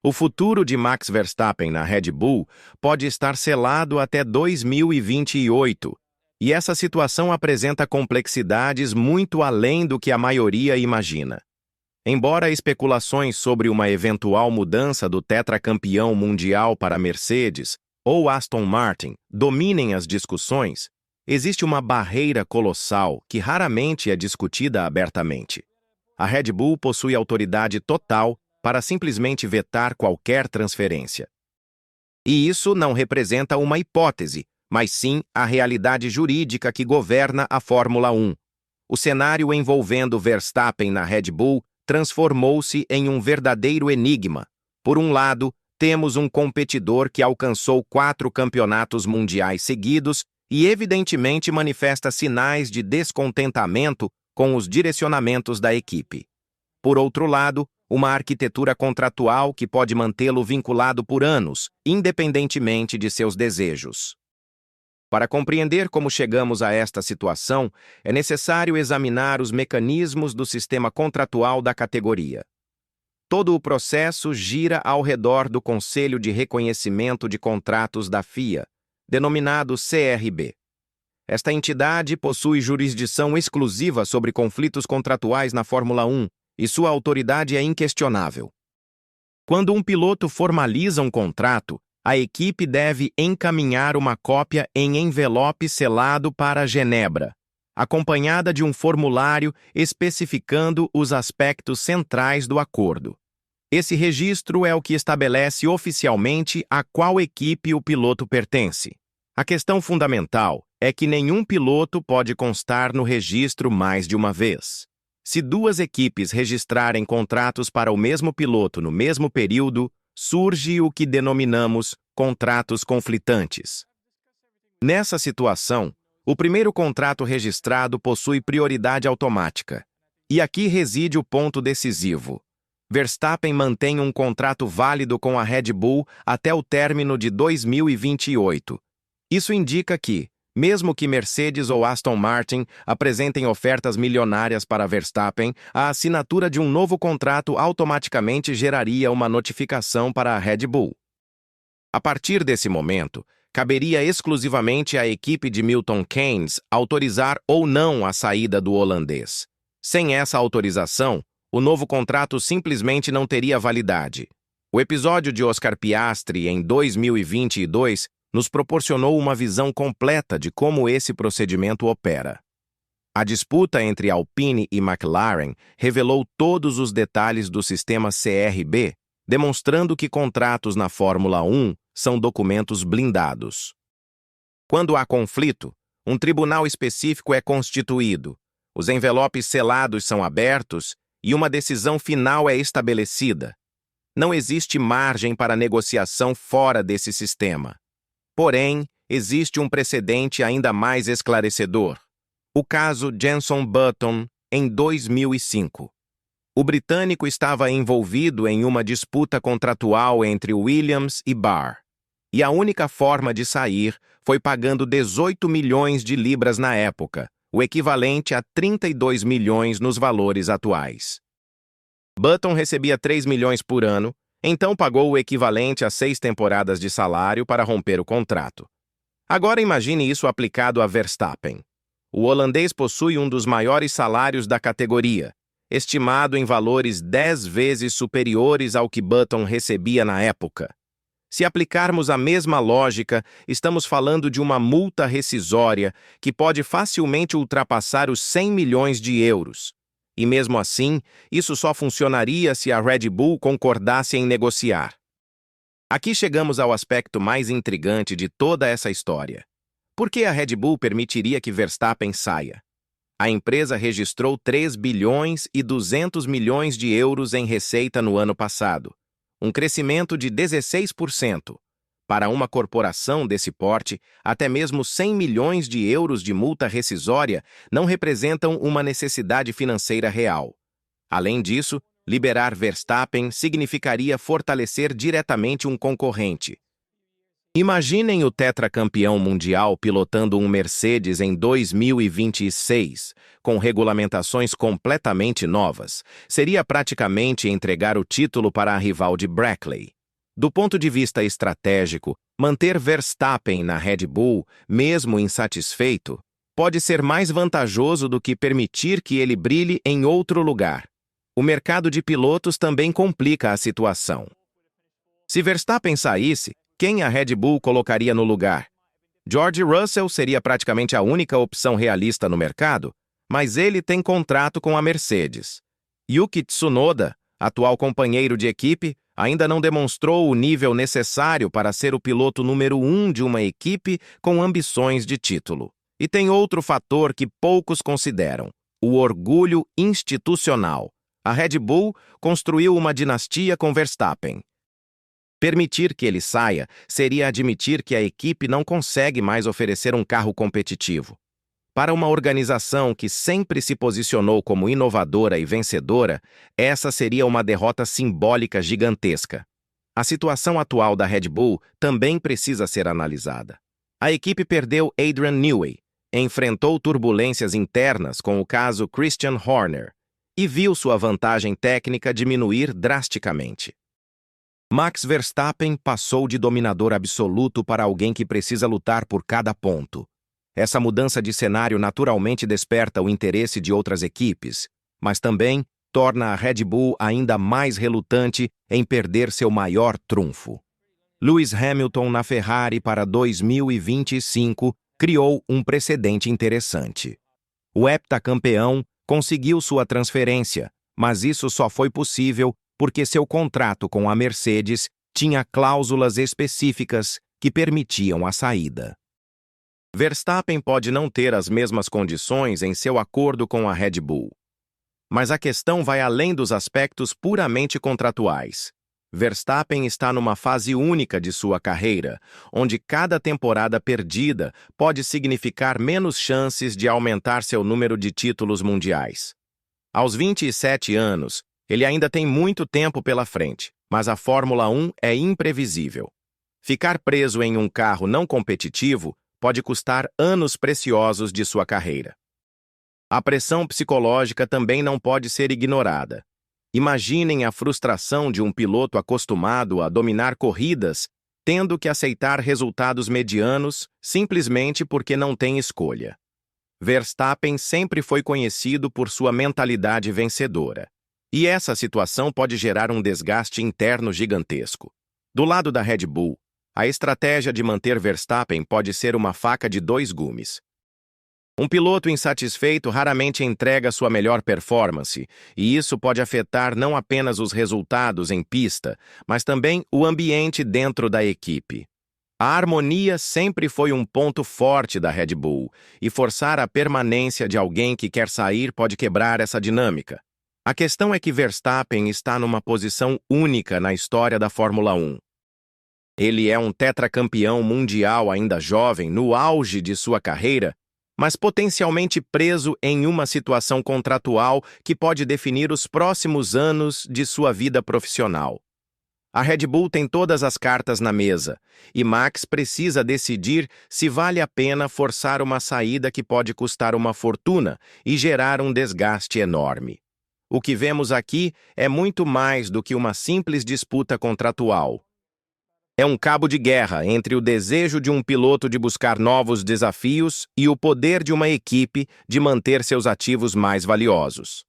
O futuro de Max Verstappen na Red Bull pode estar selado até 2028, e essa situação apresenta complexidades muito além do que a maioria imagina. Embora especulações sobre uma eventual mudança do tetracampeão mundial para Mercedes ou Aston Martin dominem as discussões, existe uma barreira colossal que raramente é discutida abertamente. A Red Bull possui autoridade total para simplesmente vetar qualquer transferência. E isso não representa uma hipótese, mas sim a realidade jurídica que governa a Fórmula 1. O cenário envolvendo Verstappen na Red Bull transformou-se em um verdadeiro enigma. Por um lado, temos um competidor que alcançou 4 campeonatos mundiais seguidos e evidentemente manifesta sinais de descontentamento com os direcionamentos da equipe. Por outro lado, uma arquitetura contratual que pode mantê-lo vinculado por anos, independentemente de seus desejos. Para compreender como chegamos a esta situação, é necessário examinar os mecanismos do sistema contratual da categoria. Todo o processo gira ao redor do Conselho de Reconhecimento de Contratos da FIA, denominado CRB. Esta entidade possui jurisdição exclusiva sobre conflitos contratuais na Fórmula 1 e sua autoridade é inquestionável. Quando um piloto formaliza um contrato, a equipe deve encaminhar uma cópia em envelope selado para Genebra, acompanhada de um formulário especificando os aspectos centrais do acordo. Esse registro é o que estabelece oficialmente a qual equipe o piloto pertence. A questão fundamental é que nenhum piloto pode constar no registro mais de uma vez. Se 2 equipes registrarem contratos para o mesmo piloto no mesmo período, surge o que denominamos contratos conflitantes. Nessa situação, o primeiro contrato registrado possui prioridade automática. E aqui reside o ponto decisivo. Verstappen mantém um contrato válido com a Red Bull até o término de 2028. Isso indica que, mesmo que Mercedes ou Aston Martin apresentem ofertas milionárias para Verstappen, a assinatura de um novo contrato automaticamente geraria uma notificação para a Red Bull. A partir desse momento, caberia exclusivamente à equipe de Milton Keynes autorizar ou não a saída do holandês. Sem essa autorização, o novo contrato simplesmente não teria validade. O episódio de Oscar Piastri em 2022 nos proporcionou uma visão completa de como esse procedimento opera. A disputa entre Alpine e McLaren revelou todos os detalhes do sistema CRB, demonstrando que contratos na Fórmula 1 são documentos blindados. Quando há conflito, um tribunal específico é constituído, os envelopes selados são abertos e uma decisão final é estabelecida. Não existe margem para negociação fora desse sistema. Porém, existe um precedente ainda mais esclarecedor. O caso Jenson Button, em 2005. O britânico estava envolvido em uma disputa contratual entre Williams e Barr. E a única forma de sair foi pagando 18 milhões de libras na época, o equivalente a 32 milhões nos valores atuais. Button recebia 3 milhões por ano, então pagou o equivalente a 6 temporadas de salário para romper o contrato. Agora imagine isso aplicado a Verstappen. O holandês possui um dos maiores salários da categoria, estimado em valores 10 vezes superiores ao que Button recebia na época. Se aplicarmos a mesma lógica, estamos falando de uma multa rescisória que pode facilmente ultrapassar os 100 milhões de euros. E mesmo assim, isso só funcionaria se a Red Bull concordasse em negociar. Aqui chegamos ao aspecto mais intrigante de toda essa história. Por que a Red Bull permitiria que Verstappen saia? A empresa registrou 3 bilhões e 200 milhões de euros em receita no ano passado, um crescimento de 16%. Para uma corporação desse porte, até mesmo 100 milhões de euros de multa rescisória não representam uma necessidade financeira real. Além disso, liberar Verstappen significaria fortalecer diretamente um concorrente. Imaginem o tetracampeão mundial pilotando um Mercedes em 2026, com regulamentações completamente novas. Seria praticamente entregar o título para a rival de Brackley. Do ponto de vista estratégico, manter Verstappen na Red Bull, mesmo insatisfeito, pode ser mais vantajoso do que permitir que ele brilhe em outro lugar. O mercado de pilotos também complica a situação. Se Verstappen saísse, quem a Red Bull colocaria no lugar? George Russell seria praticamente a única opção realista no mercado, mas ele tem contrato com a Mercedes. Yuki Tsunoda, atual companheiro de equipe, ainda não demonstrou o nível necessário para ser o piloto número 1 de uma equipe com ambições de título. E tem outro fator que poucos consideram: o orgulho institucional. A Red Bull construiu uma dinastia com Verstappen. Permitir que ele saia seria admitir que a equipe não consegue mais oferecer um carro competitivo. Para uma organização que sempre se posicionou como inovadora e vencedora, essa seria uma derrota simbólica gigantesca. A situação atual da Red Bull também precisa ser analisada. A equipe perdeu Adrian Newey, enfrentou turbulências internas com o caso Christian Horner e viu sua vantagem técnica diminuir drasticamente. Max Verstappen passou de dominador absoluto para alguém que precisa lutar por cada ponto. Essa mudança de cenário naturalmente desperta o interesse de outras equipes, mas também torna a Red Bull ainda mais relutante em perder seu maior trunfo. Lewis Hamilton na Ferrari para 2025 criou um precedente interessante. O heptacampeão conseguiu sua transferência, mas isso só foi possível porque seu contrato com a Mercedes tinha cláusulas específicas que permitiam a saída. Verstappen pode não ter as mesmas condições em seu acordo com a Red Bull. Mas a questão vai além dos aspectos puramente contratuais. Verstappen está numa fase única de sua carreira, onde cada temporada perdida pode significar menos chances de aumentar seu número de títulos mundiais. Aos 27 anos, ele ainda tem muito tempo pela frente, mas a Fórmula 1 é imprevisível. Ficar preso em um carro não competitivo pode custar anos preciosos de sua carreira. A pressão psicológica também não pode ser ignorada. Imaginem a frustração de um piloto acostumado a dominar corridas, tendo que aceitar resultados medianos simplesmente porque não tem escolha. Verstappen sempre foi conhecido por sua mentalidade vencedora. E essa situação pode gerar um desgaste interno gigantesco. Do lado da Red Bull, a estratégia de manter Verstappen pode ser uma faca de dois gumes. Um piloto insatisfeito raramente entrega sua melhor performance, e isso pode afetar não apenas os resultados em pista, mas também o ambiente dentro da equipe. A harmonia sempre foi um ponto forte da Red Bull, e forçar a permanência de alguém que quer sair pode quebrar essa dinâmica. A questão é que Verstappen está numa posição única na história da Fórmula 1. Ele é um tetracampeão mundial ainda jovem, no auge de sua carreira, mas potencialmente preso em uma situação contratual que pode definir os próximos anos de sua vida profissional. A Red Bull tem todas as cartas na mesa, e Max precisa decidir se vale a pena forçar uma saída que pode custar uma fortuna e gerar um desgaste enorme. O que vemos aqui é muito mais do que uma simples disputa contratual. É um cabo de guerra entre o desejo de um piloto de buscar novos desafios e o poder de uma equipe de manter seus ativos mais valiosos.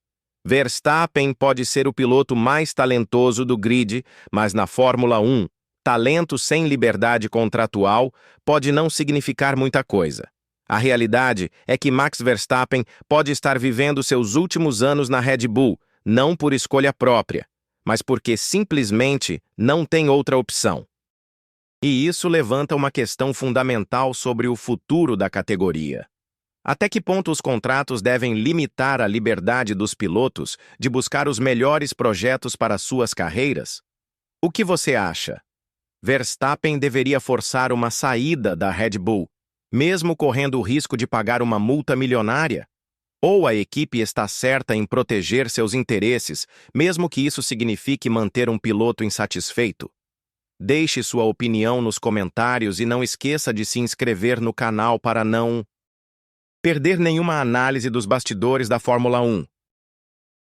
Verstappen pode ser o piloto mais talentoso do grid, mas na Fórmula 1, talento sem liberdade contratual pode não significar muita coisa. A realidade é que Max Verstappen pode estar vivendo seus últimos anos na Red Bull, não por escolha própria, mas porque simplesmente não tem outra opção. E isso levanta uma questão fundamental sobre o futuro da categoria. Até que ponto os contratos devem limitar a liberdade dos pilotos de buscar os melhores projetos para suas carreiras? O que você acha? Verstappen deveria forçar uma saída da Red Bull, mesmo correndo o risco de pagar uma multa milionária? Ou a equipe está certa em proteger seus interesses, mesmo que isso signifique manter um piloto insatisfeito? Deixe sua opinião nos comentários e não esqueça de se inscrever no canal para não perder nenhuma análise dos bastidores da Fórmula 1.